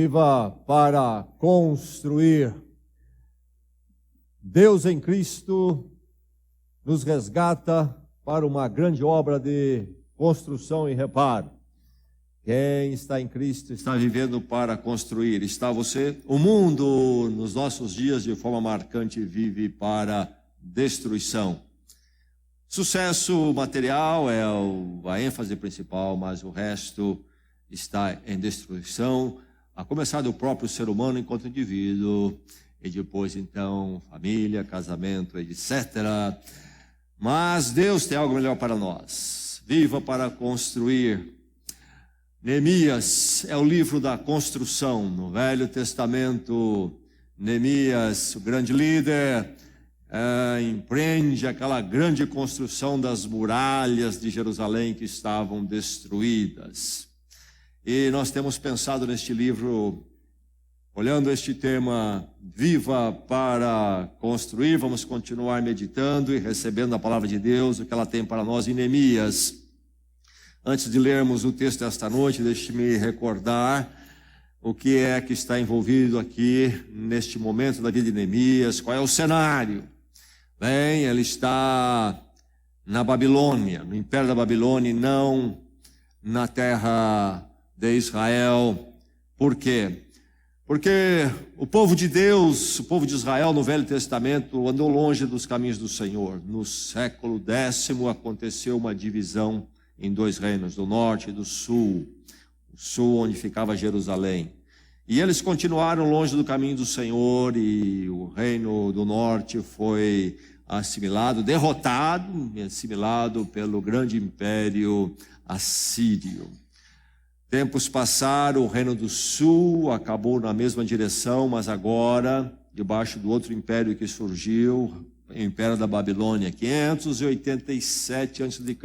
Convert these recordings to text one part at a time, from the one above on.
Viva para construir. Deus em Cristo nos resgata para uma grande obra de construção e reparo. Quem está em Cristo está vivendo para construir. Está você? O mundo, nos nossos dias, de forma marcante, vive para destruição. Sucesso material é a ênfase principal, mas o resto está em destruição, a começar do próprio ser humano enquanto indivíduo, e depois então família, casamento, etc. Mas Deus tem algo melhor para nós. Viva para construir. Neemias é o livro da construção. No Velho Testamento, Neemias, o grande líder, empreende aquela grande construção das muralhas de Jerusalém que estavam destruídas. E nós temos pensado neste livro, olhando este tema, Viva para construir. Vamos continuar meditando e recebendo a palavra de Deus, o que ela tem para nós em Neemias. Antes de lermos o texto desta noite, deixe-me recordar o que é que está envolvido aqui neste momento da vida de Neemias. Qual é o cenário? Bem, ele está na Babilônia, no Império da Babilônia, e não na terra de Israel. Por quê? Porque o povo de Deus, o povo de Israel no Velho Testamento andou longe dos caminhos do Senhor. No século X aconteceu uma divisão em dois reinos, do norte e do sul. O sul onde ficava Jerusalém. E eles continuaram longe do caminho do Senhor, e o reino do norte foi assimilado, derrotado, assimilado pelo grande império assírio. Tempos passaram, o reino do sul acabou na mesma direção, mas agora, debaixo do outro império que surgiu, o Império da Babilônia, 587 a.C.,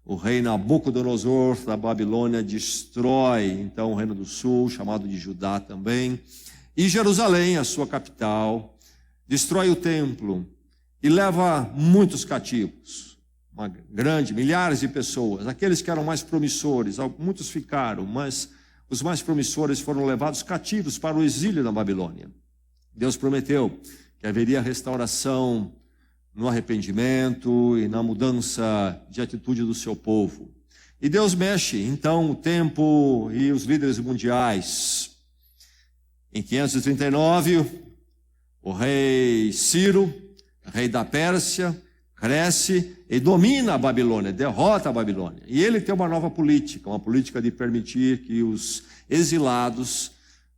o rei Nabucodonosor da Babilônia destrói, então, o reino do sul, chamado de Judá também, e Jerusalém, a sua capital, destrói o templo e leva muitos cativos, milhares de pessoas. Aqueles que eram mais promissores, muitos ficaram, mas os mais promissores foram levados cativos para o exílio na Babilônia. Deus prometeu que haveria restauração no arrependimento e na mudança de atitude do seu povo. E Deus mexe, então, o tempo e os líderes mundiais. Em 539, o rei Ciro, rei da Pérsia, cresce e domina a Babilônia, derrota a Babilônia. E ele tem uma nova política, uma política de permitir que os exilados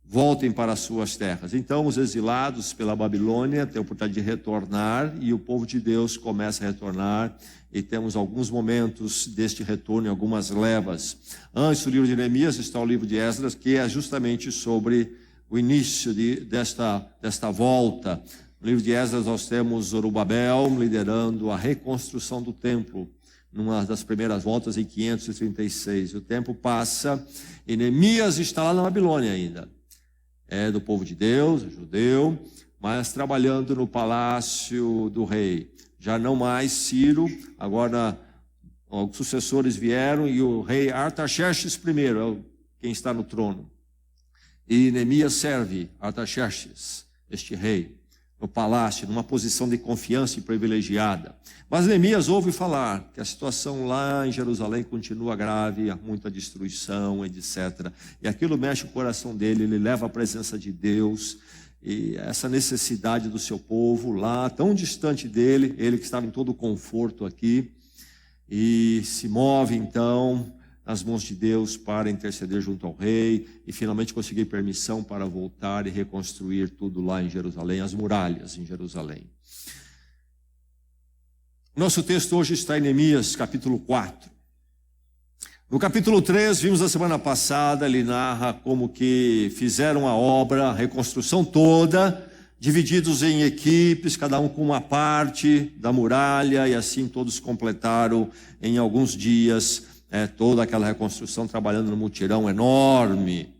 voltem para as suas terras. Então, os exilados pela Babilônia têm a oportunidade de retornar, e o povo de Deus começa a retornar, e temos alguns momentos deste retorno em algumas levas. Antes do livro de Neemias está o livro de Esdras, que é justamente sobre o início desta volta. No livro de Esdras nós temos Zorobabel liderando a reconstrução do templo, numa das primeiras voltas em 536. O tempo passa e Neemias está lá na Babilônia ainda. É do povo de Deus, é judeu, mas trabalhando no palácio do rei. Já não mais Ciro, agora os sucessores vieram, e o rei Artaxerxes I é quem está no trono. E Neemias serve Artaxerxes, este rei, no palácio, numa posição de confiança e privilegiada. Mas Neemias ouve falar que a situação lá em Jerusalém continua grave, há muita destruição, etc. E aquilo mexe o coração dele, ele leva a presença de Deus, e essa necessidade do seu povo lá, tão distante dele, ele que estava em todo o conforto aqui, e se move então nas mãos de Deus para interceder junto ao rei e finalmente conseguir permissão para voltar e reconstruir tudo lá em Jerusalém, as muralhas em Jerusalém. Nosso texto hoje está em Neemias, capítulo 4. No capítulo 3, vimos a semana passada, ele narra como que fizeram a obra, a reconstrução toda, divididos em equipes, cada um com uma parte da muralha, e assim todos completaram em alguns dias toda aquela reconstrução, trabalhando no mutirão enorme.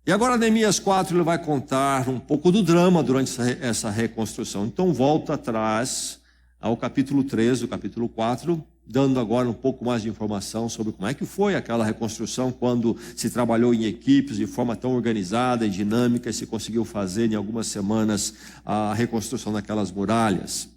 E agora Neemias 4, ele vai contar um pouco do drama durante essa reconstrução. Então volta atrás ao capítulo 3 do capítulo 4, dando agora um pouco mais de informação sobre como é que foi aquela reconstrução, quando se trabalhou em equipes de forma tão organizada e dinâmica e se conseguiu fazer em algumas semanas a reconstrução daquelas muralhas.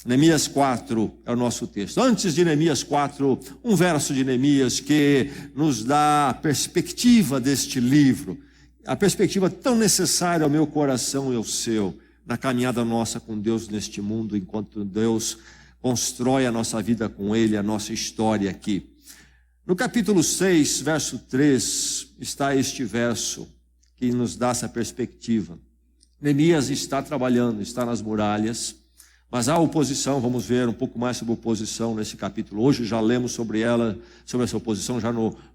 Neemias 4 é o nosso texto. Antes de Neemias 4, um verso de Neemias que nos dá a perspectiva deste livro, a perspectiva tão necessária ao meu coração e ao seu, na caminhada nossa com Deus neste mundo, enquanto Deus constrói a nossa vida com Ele, a nossa história aqui. No capítulo 6, verso 3, está este verso que nos dá essa perspectiva. Neemias está trabalhando, está nas muralhas, mas há oposição. Vamos ver um pouco mais sobre oposição nesse capítulo. Hoje já lemos sobre ela, sobre essa oposição, já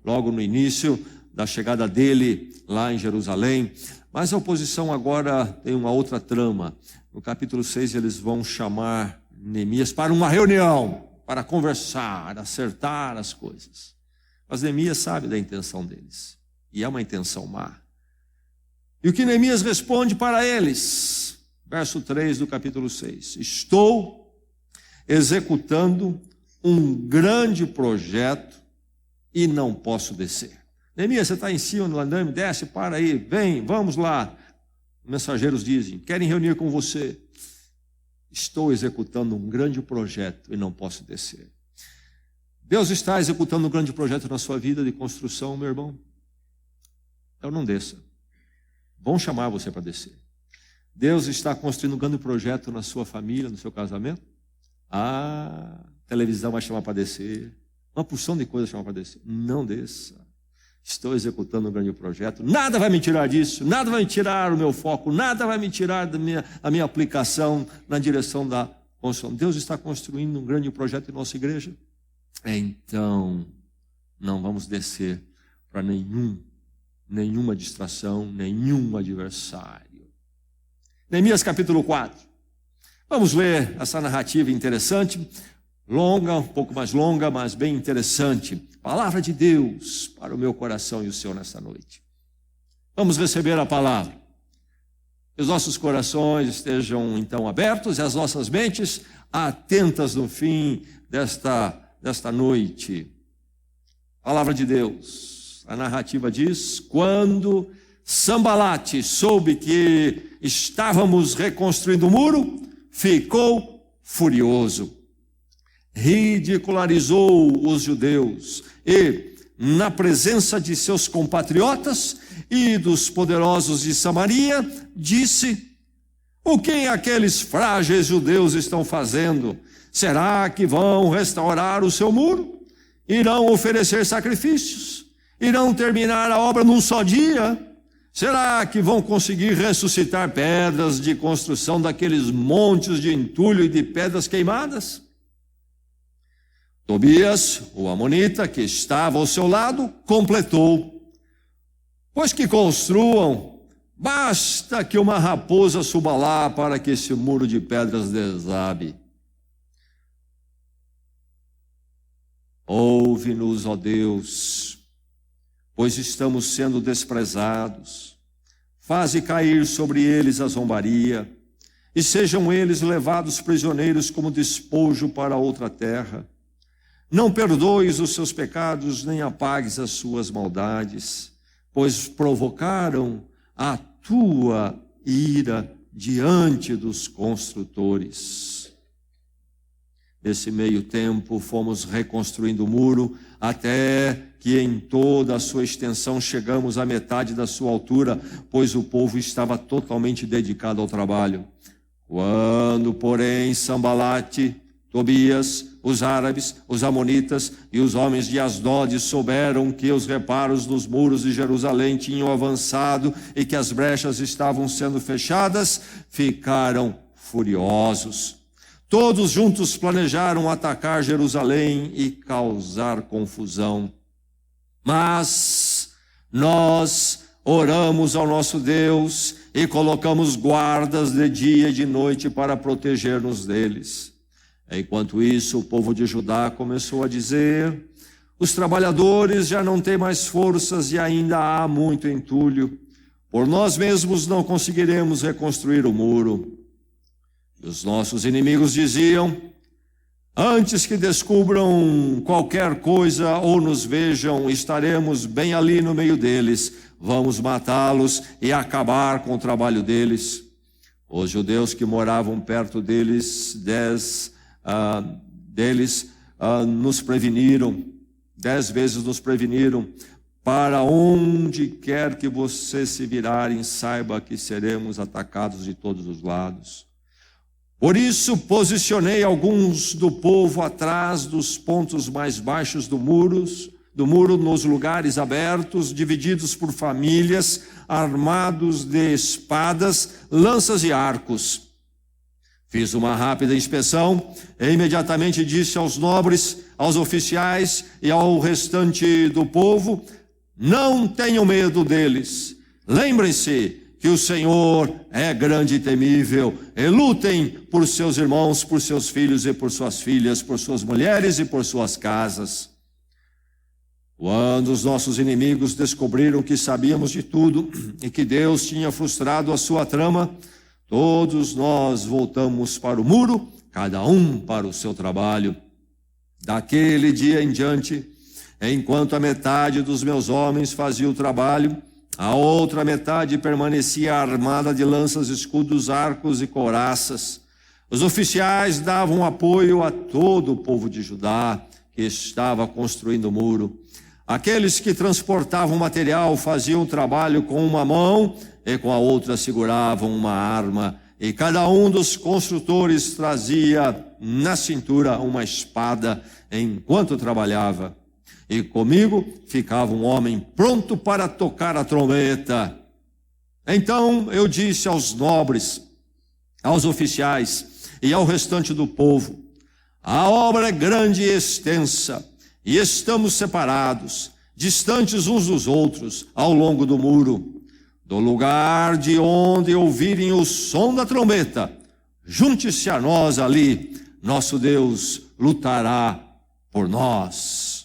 logo no início da chegada dele lá em Jerusalém. Mas a oposição agora tem uma outra trama. No capítulo 6 eles vão chamar Neemias para uma reunião, para conversar, acertar as coisas. Mas Neemias sabe da intenção deles, e é uma intenção má. E o que Neemias responde para eles? Verso 3 do capítulo 6. Estou executando um grande projeto e não posso descer. Neemias, você está em cima do andame, desce, para aí, vem, vamos lá. Mensageiros dizem, querem reunir com você. Estou executando um grande projeto e não posso descer. Deus está executando um grande projeto na sua vida de construção, meu irmão. Então não desça. Vão chamar você para descer. Deus está construindo um grande projeto na sua família, no seu casamento. A televisão vai chamar para descer. Uma porção de coisas chamar para descer. Não desça. Estou executando um grande projeto. Nada vai me tirar disso. Nada vai me tirar o meu foco. Nada vai me tirar da minha aplicação na direção da construção. Deus está construindo um grande projeto em nossa igreja. Então, não vamos descer para nenhuma distração, nenhum adversário. Neemias capítulo 4. Vamos ler essa narrativa interessante, longa, um pouco mais longa, mas bem interessante. Palavra de Deus para o meu coração e o seu nesta noite. Vamos receber a palavra. Que os nossos corações estejam então abertos e as nossas mentes atentas no fim desta noite. Palavra de Deus. A narrativa diz: quando Sambalate soube que estávamos reconstruindo o muro, ficou furioso. Ridicularizou os judeus e, na presença de seus compatriotas e dos poderosos de Samaria, disse: o que aqueles frágeis judeus estão fazendo? Será que vão restaurar o seu muro? Irão oferecer sacrifícios? Irão terminar a obra num só dia? Será que vão conseguir ressuscitar pedras de construção daqueles montes de entulho e de pedras queimadas? Tobias, o amonita, que estava ao seu lado, completou: pois que construam, basta que uma raposa suba lá para que esse muro de pedras desabe. Ouve-nos, ó Deus, pois estamos sendo desprezados. Faze cair sobre eles a zombaria, e sejam eles levados prisioneiros como despojo para outra terra. Não perdoes os seus pecados, nem apagues as suas maldades, pois provocaram a tua ira diante dos construtores. Nesse meio tempo, fomos reconstruindo o muro, até que em toda a sua extensão chegamos à metade da sua altura, pois o povo estava totalmente dedicado ao trabalho. Quando, porém, Sambalate, Tobias, os árabes, os amonitas e os homens de Asdod souberam que os reparos nos muros de Jerusalém tinham avançado e que as brechas estavam sendo fechadas, ficaram furiosos. Todos juntos planejaram atacar Jerusalém e causar confusão. Mas nós oramos ao nosso Deus e colocamos guardas de dia e de noite para proteger-nos deles. Enquanto isso, o povo de Judá começou a dizer: os trabalhadores já não têm mais forças e ainda há muito entulho. Por nós mesmos não conseguiremos reconstruir o muro. E os nossos inimigos diziam: Antes que descubram qualquer coisa ou nos vejam, estaremos bem ali no meio deles. Vamos matá-los e acabar com o trabalho deles. Os judeus que moravam perto deles, nos preveniram, 10 vezes nos preveniram. Para onde quer que vocês se virarem, saiba que seremos atacados de todos os lados. Por isso posicionei alguns do povo atrás dos pontos mais baixos do muro, nos lugares abertos, divididos por famílias, armados de espadas, lanças e arcos. Fiz uma rápida inspeção e imediatamente disse aos nobres, aos oficiais e ao restante do povo: não tenham medo deles. Lembrem-se que o Senhor é grande e temível, e lutem por seus irmãos, por seus filhos e por suas filhas, por suas mulheres e por suas casas. Quando os nossos inimigos descobriram que sabíamos de tudo e que Deus tinha frustrado a sua trama, todos nós voltamos para o muro, cada um para o seu trabalho. Daquele dia em diante, enquanto a metade dos meus homens fazia o trabalho, a outra metade permanecia armada de lanças, escudos, arcos e couraças. Os oficiais davam apoio a todo o povo de Judá que estava construindo o muro. Aqueles que transportavam material faziam o trabalho com uma mão e com a outra seguravam uma arma. E cada um dos construtores trazia na cintura uma espada enquanto trabalhava. E comigo ficava um homem pronto para tocar a trombeta. Então eu disse aos nobres, aos oficiais e ao restante do povo: a obra é grande e extensa, e estamos separados, distantes uns dos outros, ao longo do muro. Do lugar de onde ouvirem o som da trombeta, junte-se a nós ali, nosso Deus lutará por nós.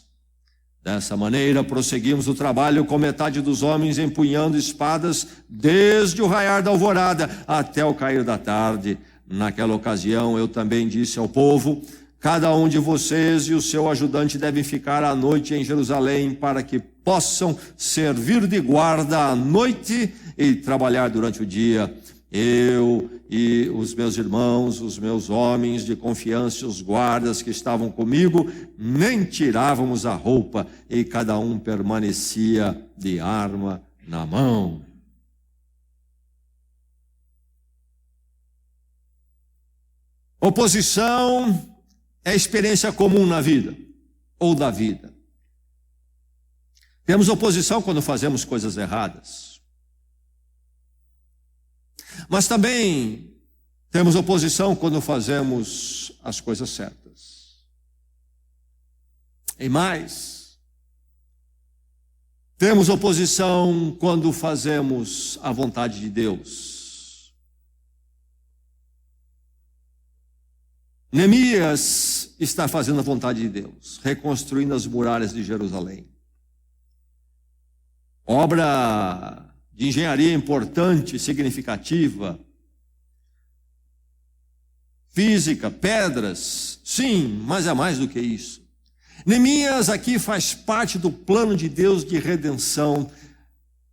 Dessa maneira, prosseguimos o trabalho com metade dos homens empunhando espadas desde o raiar da alvorada até o cair da tarde. Naquela ocasião, eu também disse ao povo: cada um de vocês e o seu ajudante devem ficar à noite em Jerusalém para que possam servir de guarda à noite e trabalhar durante o dia. Eu e os meus irmãos, os meus homens de confiança, os guardas que estavam comigo, nem tirávamos a roupa e cada um permanecia de arma na mão. Oposição é experiência comum na vida, ou da vida. Temos oposição quando fazemos coisas erradas. Mas também temos oposição quando fazemos as coisas certas. E mais, temos oposição quando fazemos a vontade de Deus. Neemias está fazendo a vontade de Deus, reconstruindo as muralhas de Jerusalém. Obra de engenharia importante, significativa, física, pedras, sim, mas é mais do que isso. Neemias aqui faz parte do plano de Deus de redenção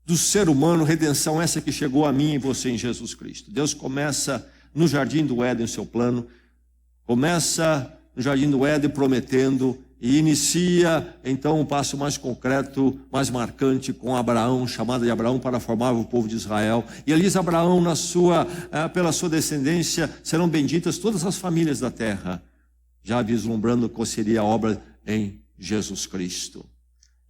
do ser humano, redenção essa que chegou a mim e você em Jesus Cristo. Deus começa no Jardim do Éden o seu plano, começa no Jardim do Éden prometendo e inicia então o passo mais concreto, mais marcante com Abraão, chamada de Abraão para formar o povo de Israel. E ali diz Abraão, pela sua descendência serão benditas todas as famílias da terra, já vislumbrando qual seria a obra em Jesus Cristo.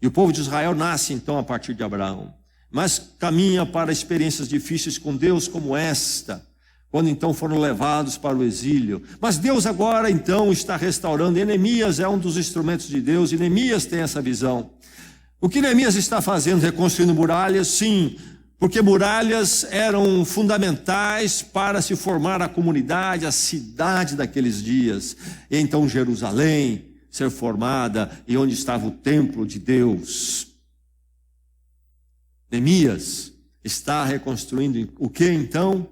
E o povo de Israel nasce então a partir de Abraão, mas caminha para experiências difíceis com Deus como esta, quando então foram levados para o exílio. Mas Deus agora então está restaurando, e Neemias é um dos instrumentos de Deus, e Neemias tem essa visão. O que Neemias está fazendo? Reconstruindo muralhas? Sim, porque muralhas eram fundamentais para se formar a comunidade, a cidade daqueles dias. E então Jerusalém ser formada, e onde estava o templo de Deus. Neemias está reconstruindo o que então?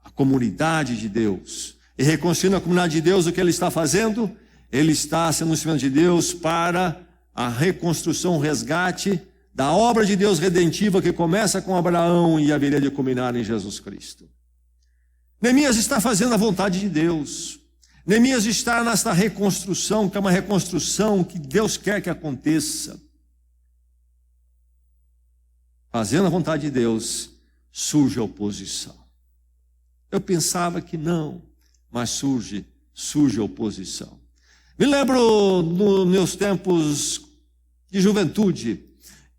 A comunidade de Deus. e reconcilia a comunidade de Deus, o que ele está fazendo? Ele está sendo um instrumento de Deus para a reconstrução, o resgate da obra de Deus redentiva que começa com Abraão e haveria de culminar em Jesus Cristo. Neemias está fazendo a vontade de Deus. Neemias está nesta reconstrução, que é uma reconstrução que Deus quer que aconteça. Fazendo a vontade de Deus, surge a oposição. Eu pensava que não, mas surge a oposição. Me lembro nos meus tempos de juventude,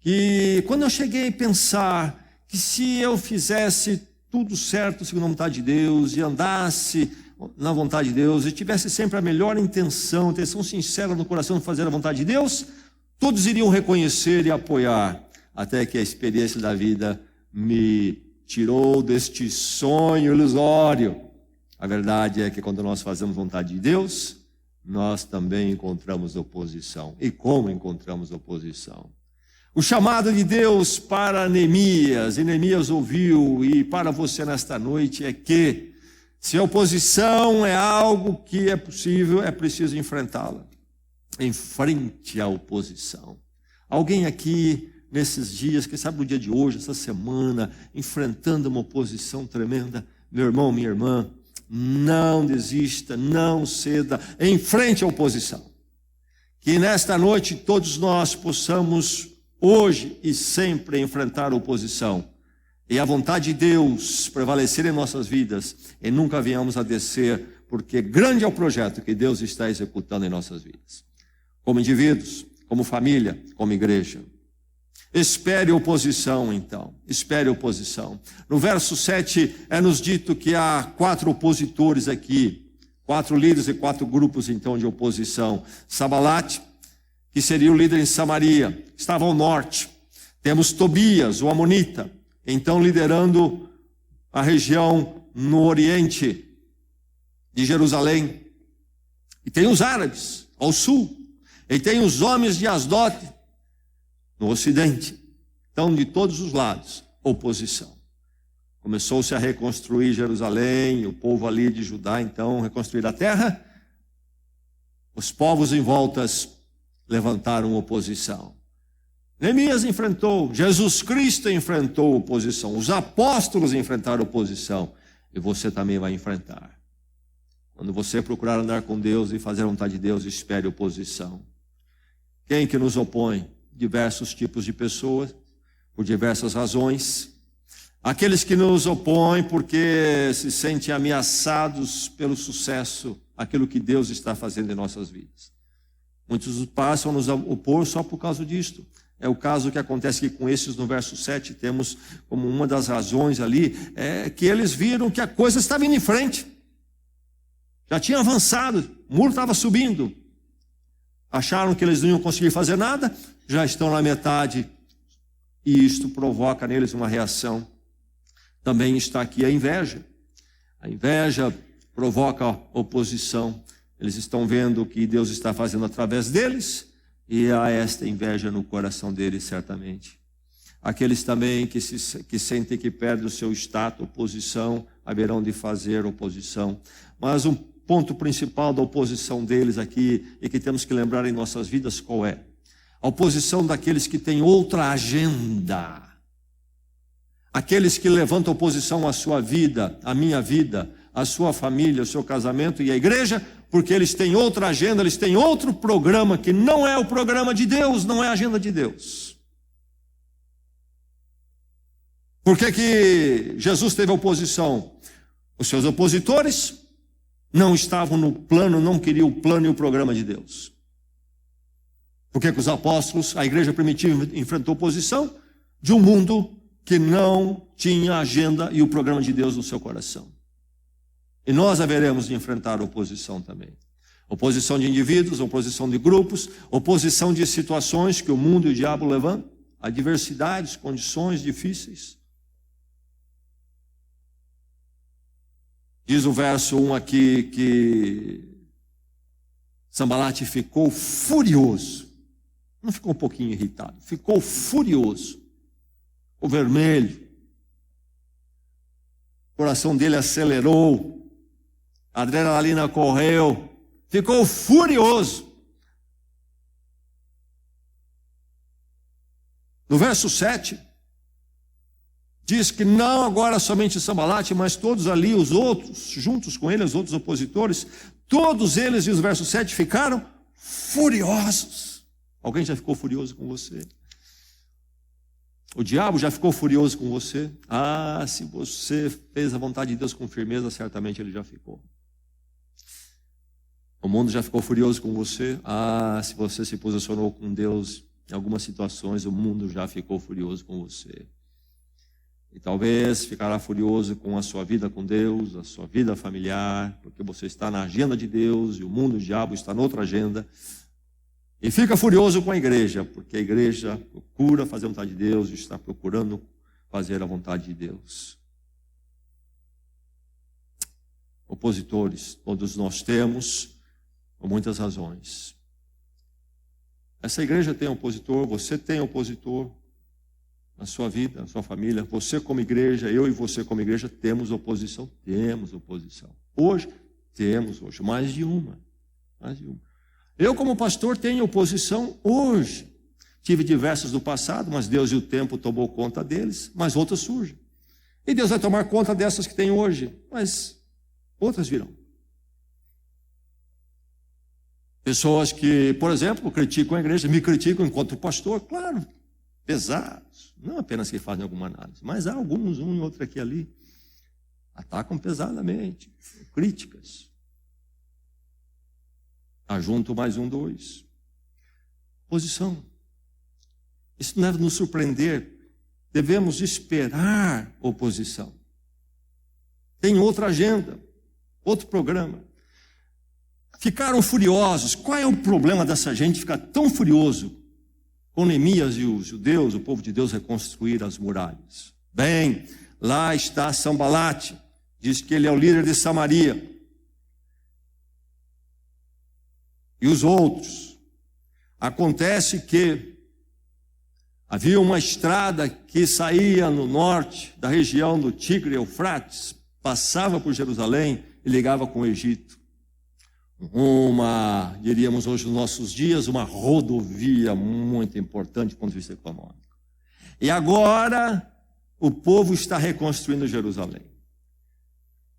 que quando eu cheguei a pensar que se eu fizesse tudo certo segundo a vontade de Deus, e andasse na vontade de Deus, e tivesse sempre a melhor intenção sincera no coração de fazer a vontade de Deus, todos iriam reconhecer e apoiar, até que a experiência da vida me tirou deste sonho ilusório. A verdade é que quando nós fazemos vontade de Deus, nós também encontramos oposição. E como encontramos oposição? O chamado de Deus para Neemias, e Neemias ouviu, e para você nesta noite, é que se a oposição é algo que é possível, é preciso enfrentá-la. Enfrente a oposição. Alguém aqui, nesses dias, quem sabe no dia de hoje, essa semana, enfrentando uma oposição tremenda, meu irmão, minha irmã, não desista, não ceda, enfrente a oposição. Que nesta noite todos nós possamos hoje e sempre enfrentar a oposição, e a vontade de Deus prevalecer em nossas vidas, e nunca venhamos a descer, porque grande é o projeto que Deus está executando em nossas vidas, como indivíduos, como família, como igreja. Espere oposição, então, espere oposição. No verso 7 é nos dito que há 4 opositores aqui, 4 líderes e 4 grupos então de oposição. Sabalate, que seria o líder em Samaria, estava ao norte. Temos Tobias, o amonita, então liderando a região no oriente de Jerusalém. E tem os árabes ao sul, e tem os homens de Asdote no ocidente. Então, de todos os lados, oposição. Começou-se a reconstruir Jerusalém, o povo ali de Judá, então, reconstruir a terra. Os povos em voltas levantaram oposição. Neemias enfrentou, Jesus Cristo enfrentou oposição, os apóstolos enfrentaram oposição, e você também vai enfrentar. Quando você procurar andar com Deus e fazer a vontade de Deus, espere oposição. Quem que nos opõe? Diversos tipos de pessoas, por diversas razões. Aqueles que nos opõem porque se sentem ameaçados pelo sucesso, aquilo que Deus está fazendo em nossas vidas. Muitos passam a nos opor só por causa disto. É o caso que acontece aqui com esses no verso 7, temos como uma das razões ali, que eles viram que a coisa estava indo em frente. Já tinha avançado, o muro estava subindo. Acharam que eles não iam conseguir fazer nada, já estão na metade, e isto provoca neles uma reação. Também está aqui a inveja. A inveja provoca oposição. Eles estão vendo o que Deus está fazendo através deles, e há esta inveja no coração deles, certamente. Aqueles também que sentem que perdem o seu status, oposição, haverão de fazer oposição. Mas um ponto principal da oposição deles aqui, e que temos que lembrar em nossas vidas, qual é? A oposição daqueles que têm outra agenda. Aqueles que levantam oposição à sua vida, à minha vida, à sua família, ao seu casamento e à igreja, porque eles têm outra agenda, eles têm outro programa que não é o programa de Deus, não é a agenda de Deus. Por que Jesus teve oposição? Os seus opositores não estavam no plano, não queriam o plano e o programa de Deus. Por que os apóstolos, a igreja primitiva enfrentou oposição? De um mundo que não tinha a agenda e o programa de Deus no seu coração. E nós haveremos de enfrentar oposição também. Oposição de indivíduos, oposição de grupos, oposição de situações que o mundo e o diabo levantam, adversidades, condições difíceis. Diz o verso 1 aqui que Sambalate ficou furioso. Não ficou um pouquinho irritado, ficou furioso. O vermelho. O coração dele acelerou. A adrenalina correu, ficou furioso. No verso 7, diz que não agora somente Sambalate, mas todos ali, os outros, juntos com ele, os outros opositores, todos eles, diz o verso 7, ficaram furiosos. Alguém já ficou furioso com você? O diabo já ficou furioso com você? Ah, se você fez a vontade de Deus com firmeza, certamente ele já ficou. O mundo já ficou furioso com você? Ah, se você se posicionou com Deus em algumas situações, o mundo já ficou furioso com você. E talvez ficará furioso com a sua vida com Deus, a sua vida familiar, porque você está na agenda de Deus e o mundo, o diabo, está noutra agenda. E fica furioso com a igreja, porque a igreja procura fazer a vontade de Deus e está procurando fazer a vontade de Deus. Opositores, todos nós temos, por muitas razões. Essa igreja tem opositor, você tem opositor na sua vida, na sua família. Você como igreja, eu e você como igreja temos oposição. Temos oposição. Hoje, mais de uma. Eu como pastor tenho oposição hoje. Tive diversas no passado, mas Deus e o tempo tomou conta deles, mas outras surgem. E Deus vai tomar conta dessas que tem hoje, mas outras virão. Pessoas que, por exemplo, criticam a igreja, me criticam enquanto pastor, claro, pesados, não apenas que fazem alguma análise, mas há alguns, um e outro aqui e ali, atacam pesadamente, críticas. Ajunto mais um, dois. Oposição. Isso não deve nos surpreender, devemos esperar oposição. Tem outra agenda, outro programa. Ficaram furiosos. Qual é o problema dessa gente ficar tão furioso com Neemias e os judeus, o povo de Deus, reconstruir as muralhas? Bem, lá está Sambalate, diz que ele é o líder de Samaria. E os outros. Acontece que havia uma estrada que saía no norte da região do Tigre e Eufrates, passava por Jerusalém e ligava com o Egito. Diríamos hoje nos nossos dias, uma rodovia muito importante do ponto de vista econômico. E agora o povo está reconstruindo Jerusalém.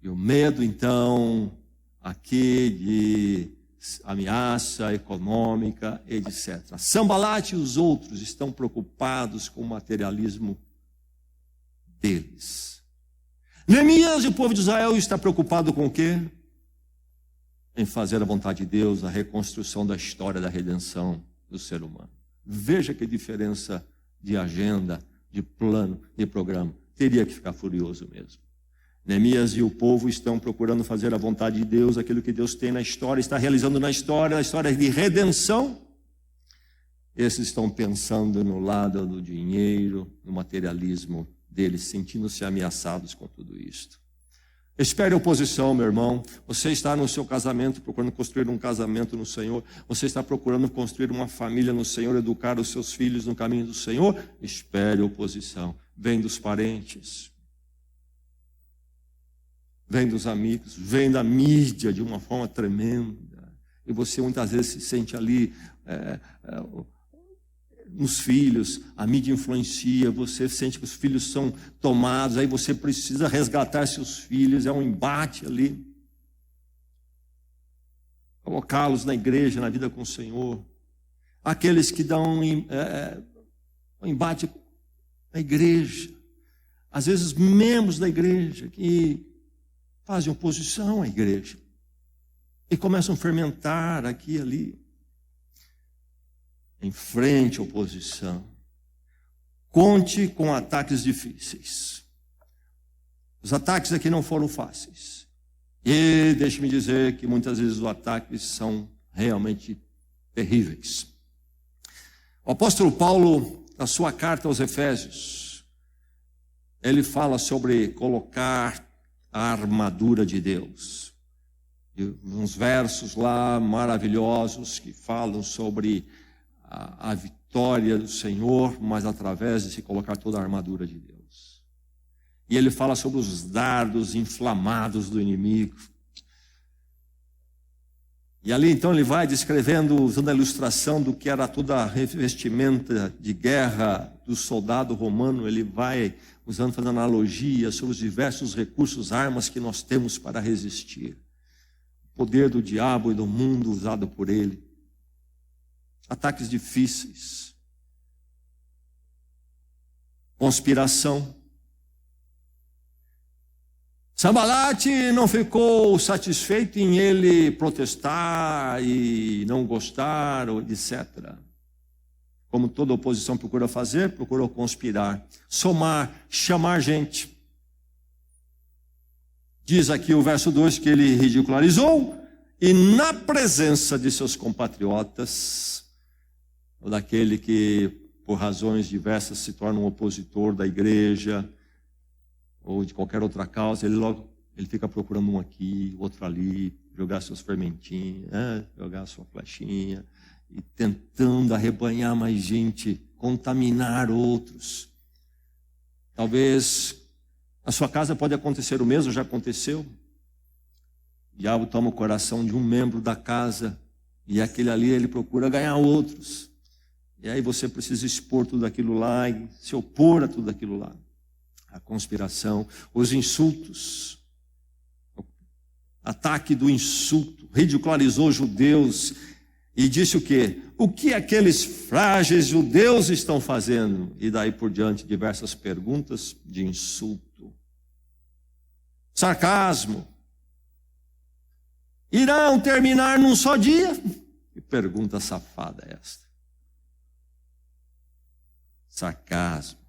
E o medo, então, aqui de ameaça econômica, etc. Sambalate e os outros estão preocupados com o materialismo deles. Neemias e o povo de Israel está preocupado com o quê? Em fazer a vontade de Deus, a reconstrução da história da redenção do ser humano. Veja que diferença de agenda, de plano, de programa. Teria que ficar furioso mesmo. Neemias e o povo estão procurando fazer a vontade de Deus, aquilo que Deus tem na história, está realizando na história de redenção. Esses estão pensando no lado do dinheiro, no materialismo deles, sentindo-se ameaçados com tudo isto. Espere oposição, meu irmão. Você está no seu casamento, procurando construir um casamento no Senhor. Você está procurando construir uma família no Senhor, educar os seus filhos no caminho do Senhor. Espere oposição. Vem dos parentes, vem dos amigos, vem da mídia de uma forma tremenda. E você muitas vezes se sente ali nos filhos, a mídia influencia, você sente que os filhos são tomados, aí você precisa resgatar seus filhos, é um embate ali. Colocá-los na igreja, na vida com o Senhor. Aqueles que dão um embate na igreja. Às vezes membros da igreja que fazem oposição à igreja. E começam a fermentar aqui e ali. Enfrente a oposição. Conte com ataques difíceis. Os ataques aqui não foram fáceis. E deixe-me dizer que muitas vezes os ataques são realmente terríveis. O apóstolo Paulo, na sua carta aos Efésios, ele fala sobre colocar a armadura de Deus. E uns versos lá maravilhosos que falam sobre a vitória do Senhor, mas através de se colocar toda a armadura de Deus. E ele fala sobre os dardos inflamados do inimigo. E ali então ele vai descrevendo, usando a ilustração do que era toda a revestimenta de guerra do soldado romano. Ele vai usando, fazendo analogia sobre os diversos recursos, armas que nós temos para resistir. O poder do diabo e do mundo usado por ele. Ataques difíceis. Conspiração. Sanbalate não ficou satisfeito em ele protestar e não gostar, etc. Como toda oposição procura fazer, procurou conspirar, somar, chamar gente. Diz aqui o verso 2 que ele ridicularizou e na presença de seus compatriotas, ou daquele que por razões diversas se torna um opositor da igreja, ou de qualquer outra causa, ele fica procurando um aqui, outro ali, jogar seus fermentinhos, jogar sua flechinha, e tentando arrebanhar mais gente, contaminar outros. Talvez na sua casa pode acontecer o mesmo, já aconteceu. O diabo toma o coração de um membro da casa, e aquele ali ele procura ganhar outros. E aí você precisa expor tudo aquilo lá, e se opor a tudo aquilo lá. A conspiração, os insultos, o ataque do insulto, ridicularizou os judeus e disse o quê? O que aqueles frágeis judeus estão fazendo? E daí por diante diversas perguntas de insulto. Sarcasmo. Irão terminar num só dia? Que pergunta safada é esta? Sarcasmo.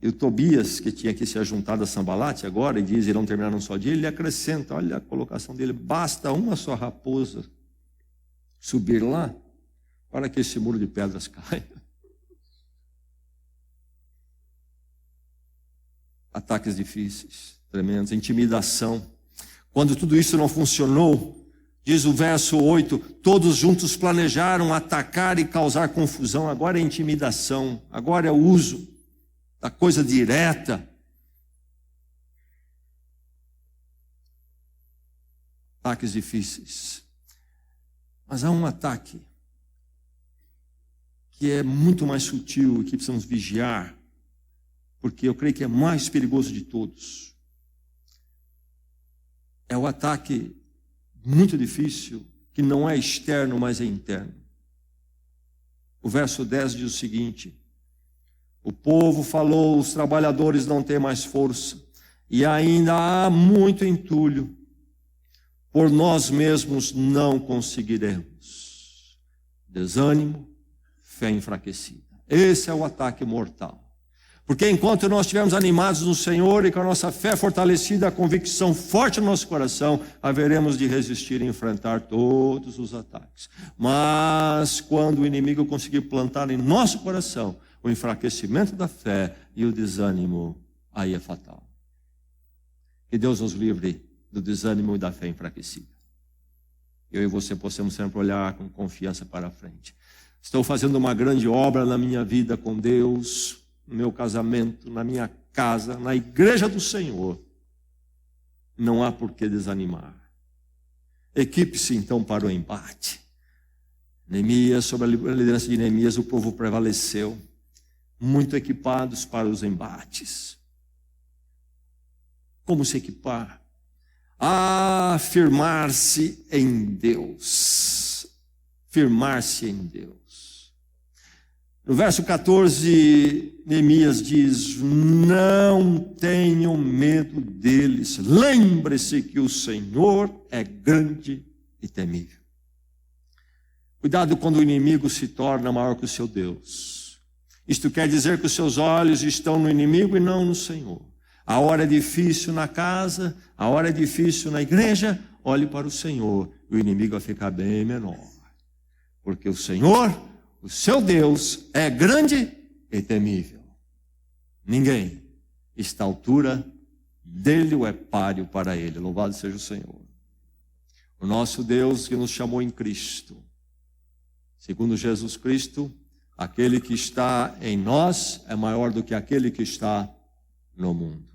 E o Tobias, que tinha que se ajuntado a Sanbalate agora, e diz, irão terminar num só dia, ele acrescenta, olha a colocação dele, basta uma só raposa subir lá, para que esse muro de pedras caia. Ataques difíceis, tremendos, intimidação. Quando tudo isso não funcionou, diz o verso 8, todos juntos planejaram atacar e causar confusão, agora é intimidação, agora é o uso da coisa direta. Ataques difíceis. Mas há um ataque que é muito mais sutil e que precisamos vigiar, porque eu creio que é mais perigoso de todos. É o ataque muito difícil, que não é externo, mas é interno. O verso 10 diz o seguinte: o povo falou, os trabalhadores não têm mais força, e ainda há muito entulho. Por nós mesmos não conseguiremos. Desânimo, fé enfraquecida. Esse é o ataque mortal. Porque enquanto nós estivermos animados no Senhor e com a nossa fé fortalecida, a convicção forte no nosso coração, haveremos de resistir e enfrentar todos os ataques. Mas quando o inimigo conseguir plantar em nosso coração o enfraquecimento da fé e o desânimo, aí é fatal. Que Deus nos livre do desânimo e da fé enfraquecida. Eu e você possamos sempre olhar com confiança para frente. Estou fazendo uma grande obra na minha vida com Deus, no meu casamento, na minha casa, na igreja do Senhor. Não há por que desanimar. Equipe-se então para o embate. Neemias, sob a liderança de Neemias, o povo prevaleceu, muito equipados para os embates. Como se equipar? Firmar-se em Deus. Firmar-se em Deus. No verso 14, Neemias diz: não tenham medo deles. Lembre-se que o Senhor é grande e temível. Cuidado quando o inimigo se torna maior que o seu Deus. Isto quer dizer que os seus olhos estão no inimigo e não no Senhor. A hora é difícil na casa, a hora é difícil na igreja, olhe para o Senhor, e o inimigo vai ficar bem menor. Porque o Senhor, o seu Deus, é grande e temível. Ninguém está à altura dele ou é páreo para ele. Louvado seja o Senhor. O nosso Deus que nos chamou em Cristo. Segundo Jesus Cristo, aquele que está em nós é maior do que aquele que está no mundo.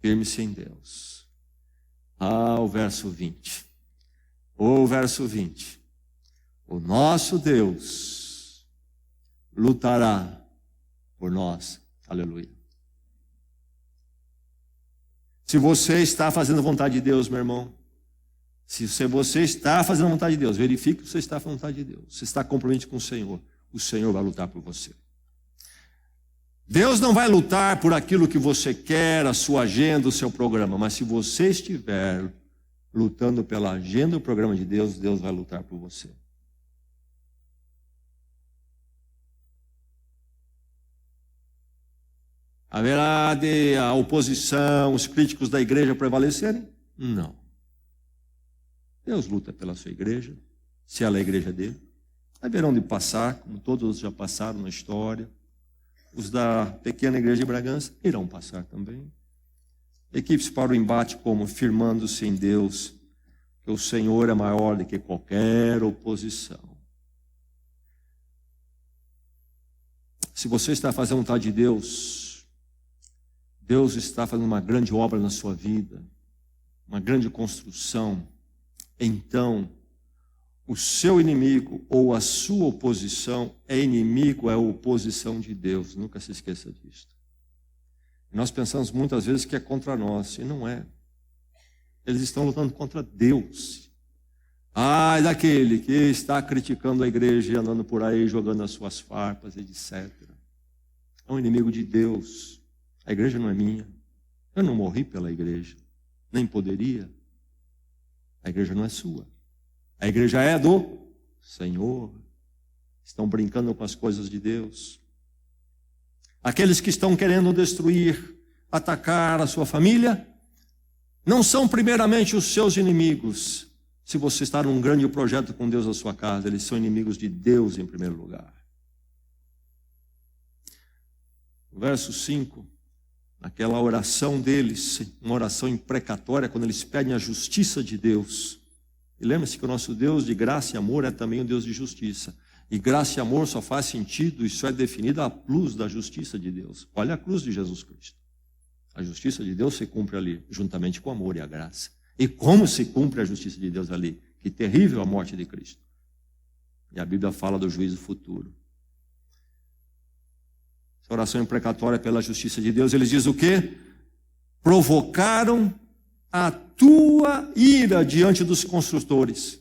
Firme-se em Deus. O verso 20. O verso 20. O nosso Deus lutará por nós. Aleluia. Se você está fazendo a vontade de Deus, meu irmão, se você está fazendo a vontade de Deus, verifique que você está fazendo a vontade de Deus. Você está comprometido com o Senhor vai lutar por você. Deus não vai lutar por aquilo que você quer, a sua agenda, o seu programa, mas se você estiver lutando pela agenda e o programa de Deus, Deus vai lutar por você. Haverá a oposição, os críticos da igreja prevalecerem? Não. Deus luta pela sua igreja, se ela é a igreja dele. Haverão de passar, como todos já passaram na história. Os da pequena igreja de Bragança irão passar também. Equipes para o embate como firmando-se em Deus, que o Senhor é maior do que qualquer oposição. Se você está fazendo a vontade de Deus, Deus está fazendo uma grande obra na sua vida, uma grande construção. Então, o seu inimigo ou a sua oposição é inimigo, é oposição de Deus. Nunca se esqueça disso. Nós pensamos muitas vezes que é contra nós, e não é. Eles estão lutando contra Deus. É daquele que está criticando a igreja e andando por aí jogando as suas farpas, etc. É um inimigo de Deus. A igreja não é minha. Eu não morri pela igreja, nem poderia. A igreja não é sua. A igreja é do Senhor. Estão brincando com as coisas de Deus. Aqueles que estão querendo destruir, atacar a sua família, não são primeiramente os seus inimigos. Se você está num grande projeto com Deus na sua casa, eles são inimigos de Deus em primeiro lugar. Verso 5, naquela oração deles, uma oração imprecatória, quando eles pedem a justiça de Deus. E lembre-se que o nosso Deus de graça e amor é também um Deus de justiça. E graça e amor só faz sentido, isso é definido à luz da justiça de Deus. Olha a cruz de Jesus Cristo. A justiça de Deus se cumpre ali, juntamente com o amor e a graça. E como se cumpre a justiça de Deus ali? Que terrível a morte de Cristo. E a Bíblia fala do juízo futuro. Essa oração imprecatória pela justiça de Deus, eles dizem o quê? Provocaram a tua ira diante dos construtores.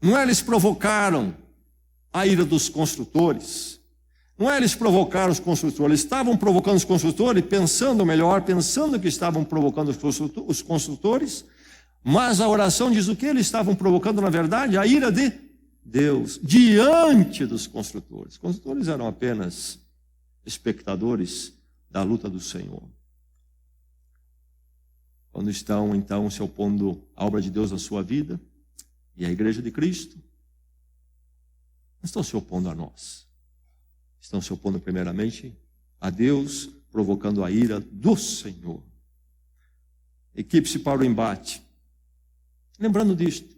Não é eles provocaram a ira dos construtores. Não é eles provocaram os construtores. Eles estavam provocando os construtores, pensando melhor, pensando que estavam provocando os construtores. Mas a oração diz o que? Eles estavam provocando, na verdade, a ira de Deus diante dos construtores. Os construtores eram apenas espectadores da luta do Senhor. Quando estão, então, se opondo à obra de Deus na sua vida, e à igreja de Cristo, não estão se opondo a nós. Estão se opondo primeiramente a Deus, provocando a ira do Senhor. Equipe-se para o embate. Lembrando disto,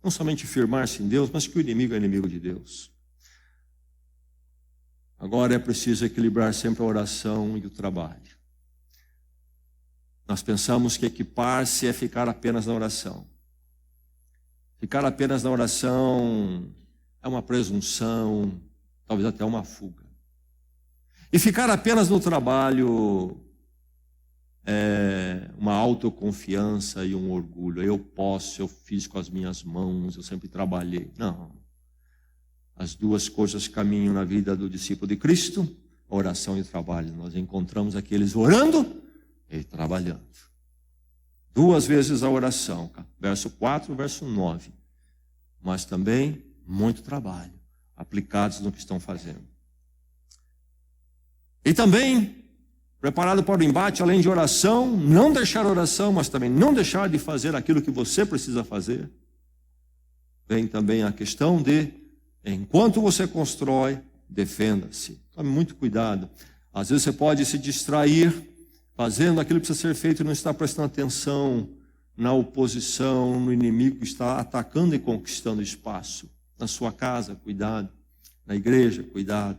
não somente firmar-se em Deus, mas que o inimigo é inimigo de Deus. Agora é preciso equilibrar sempre a oração e o trabalho. Nós pensamos que equipar-se é ficar apenas na oração. Ficar apenas na oração é uma presunção, talvez até uma fuga. E ficar apenas no trabalho é uma autoconfiança e um orgulho. Eu posso, eu fiz com as minhas mãos, eu sempre trabalhei. Não. As duas coisas caminham na vida do discípulo de Cristo, oração e trabalho. Nós encontramos aqueles orando e trabalhando. Duas vezes a oração, verso 4, verso 9. Mas também muito trabalho, aplicados no que estão fazendo. E também, preparado para o embate, além de oração, não deixar oração, mas também não deixar de fazer aquilo que você precisa fazer. Vem também a questão de, enquanto você constrói, defenda-se. Tome muito cuidado. Às vezes você pode se distrair fazendo aquilo que precisa ser feito e não está prestando atenção na oposição, no inimigo que está atacando e conquistando espaço. Na sua casa, cuidado. Na igreja, cuidado.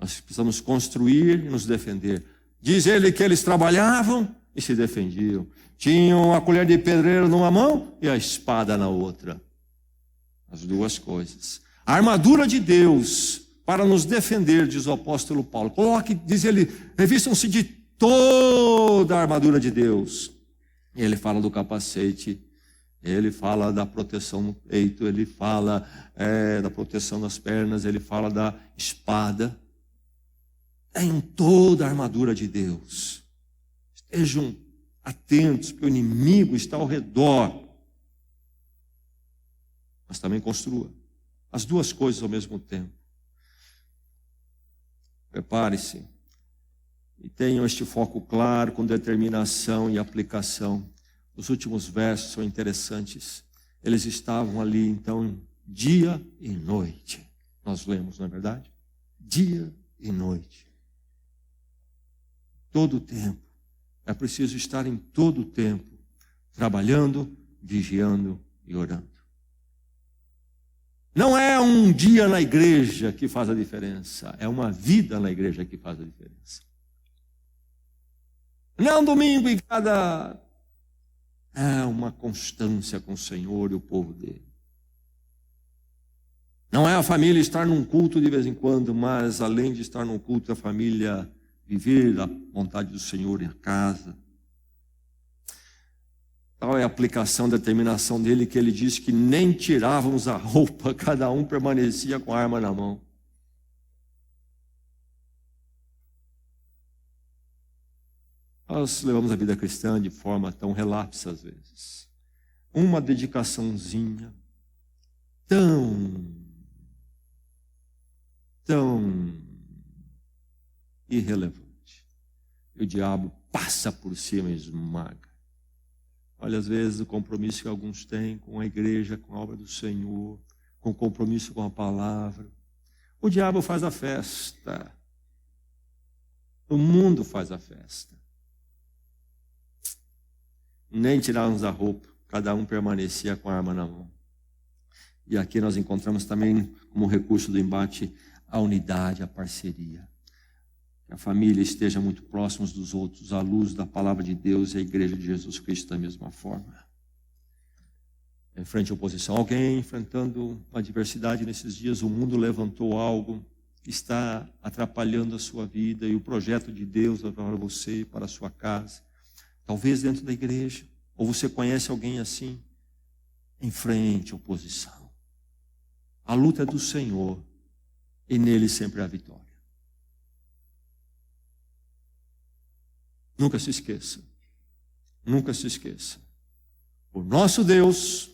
Nós precisamos construir e nos defender. Diz ele que eles trabalhavam e se defendiam. Tinham a colher de pedreiro numa mão e a espada na outra. As duas coisas. A armadura de Deus para nos defender, diz o apóstolo Paulo. Coloque, diz ele, revistam-se de toda a armadura de Deus. Ele fala do capacete, ele fala da proteção no peito, ele fala da proteção nas pernas, ele fala da espada. Tenham toda a armadura de Deus. Estejam atentos, porque o inimigo está ao redor. Mas também construa as duas coisas ao mesmo tempo. Prepare-se e tenham este foco claro, com determinação e aplicação. Os últimos versos são interessantes. Eles estavam ali, então, dia e noite. Nós lemos, não é verdade? Dia e noite. Todo o tempo. É preciso estar em todo o tempo, trabalhando, vigiando e orando. Não é um dia na igreja que faz a diferença, é uma vida na igreja que faz a diferença. Não é um domingo em cada... É uma constância com o Senhor e o povo dele. Não é a família estar num culto de vez em quando, mas além de estar num culto, a família viver a vontade do Senhor em casa. Tal é a aplicação, a determinação dele, que ele diz que nem tirávamos a roupa, cada um permanecia com a arma na mão. Nós levamos a vida cristã de forma tão relapsa às vezes. Uma dedicaçãozinha tão irrelevante. E o diabo passa por cima e esmaga. Olha, às vezes o compromisso que alguns têm com a igreja, com a obra do Senhor, com o compromisso com a palavra. O diabo faz a festa. O mundo faz a festa. Nem tirávamos a roupa, cada um permanecia com a arma na mão. E aqui nós encontramos também, como recurso do embate, a unidade, a parceria. Que a família esteja muito próximos dos outros, à luz da palavra de Deus e a igreja de Jesus Cristo da mesma forma. Em frente à oposição, alguém enfrentando uma adversidade nesses dias, o mundo levantou algo que está atrapalhando a sua vida e o projeto de Deus para você e para a sua casa. Talvez dentro da igreja, ou você conhece alguém assim. Enfrente a oposição. A luta é do Senhor e nele sempre há vitória. Nunca se esqueça. Nunca se esqueça. O nosso Deus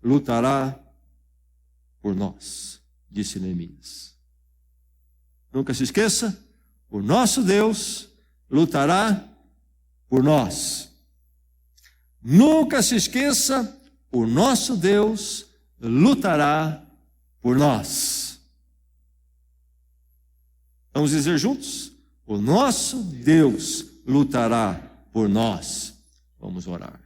lutará por nós, disse Neemias. Nunca se esqueça. O nosso Deus lutará por nós. Nunca se esqueça, o nosso Deus lutará por nós. Vamos dizer juntos? O nosso Deus lutará por nós. Vamos orar.